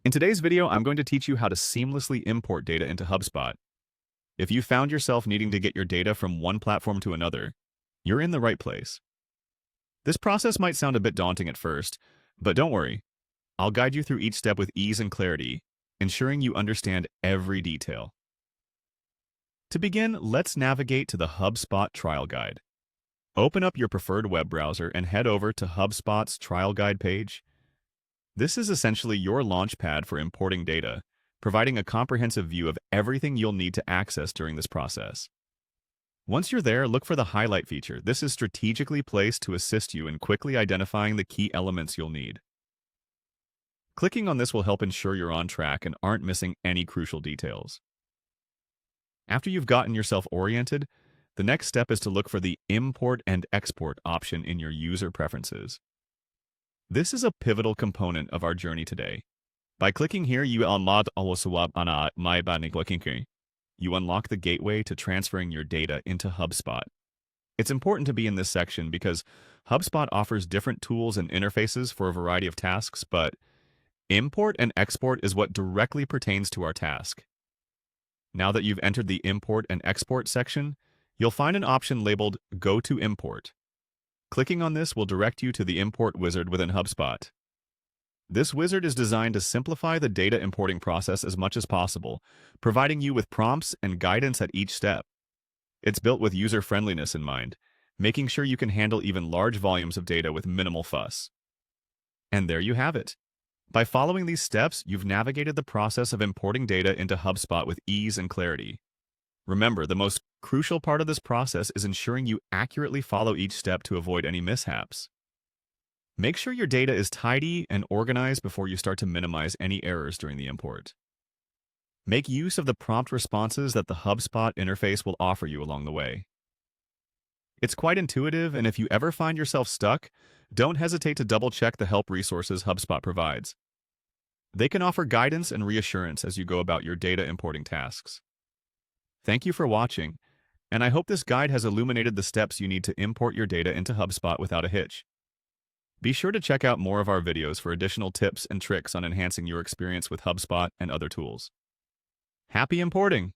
In today's video, I'm going to teach you how to seamlessly import data into HubSpot. If you found yourself needing to get your data from one platform to another, you're in the right place. This process might sound a bit daunting at first, but don't worry. I'll guide you through each step with ease and clarity, ensuring you understand every detail. To begin, let's navigate to the HubSpot Trial Guide. Open up your preferred web browser and head over to HubSpot's Trial Guide page. This is essentially your launchpad for importing data, providing a comprehensive view of everything you'll need to access during this process. Once you're there, look for the Highlight feature. This is strategically placed to assist you in quickly identifying the key elements you'll need. Clicking on this will help ensure you're on track and aren't missing any crucial details. After you've gotten yourself oriented, the next step is to look for the Import and Export option in your user preferences. This is a pivotal component of our journey today. By clicking here, you unlock the gateway to transferring your data into HubSpot. It's important to be in this section because HubSpot offers different tools and interfaces for a variety of tasks, but import and export is what directly pertains to our task. Now that you've entered the Import and Export section, you'll find an option labeled Go to Import. Clicking on this will direct you to the import wizard within HubSpot. This wizard is designed to simplify the data importing process as much as possible, providing you with prompts and guidance at each step. It's built with user-friendliness in mind, making sure you can handle even large volumes of data with minimal fuss. And there you have it. By following these steps, you've navigated the process of importing data into HubSpot with ease and clarity. Remember, the most crucial part of this process is ensuring you accurately follow each step to avoid any mishaps. Make sure your data is tidy and organized before you start to minimize any errors during the import. Make use of the prompt responses that the HubSpot interface will offer you along the way. It's quite intuitive, and if you ever find yourself stuck, don't hesitate to double-check the help resources HubSpot provides. They can offer guidance and reassurance as you go about your data importing tasks. Thank you for watching, and I hope this guide has illuminated the steps you need to import your data into HubSpot without a hitch. Be sure to check out more of our videos for additional tips and tricks on enhancing your experience with HubSpot and other tools. Happy importing!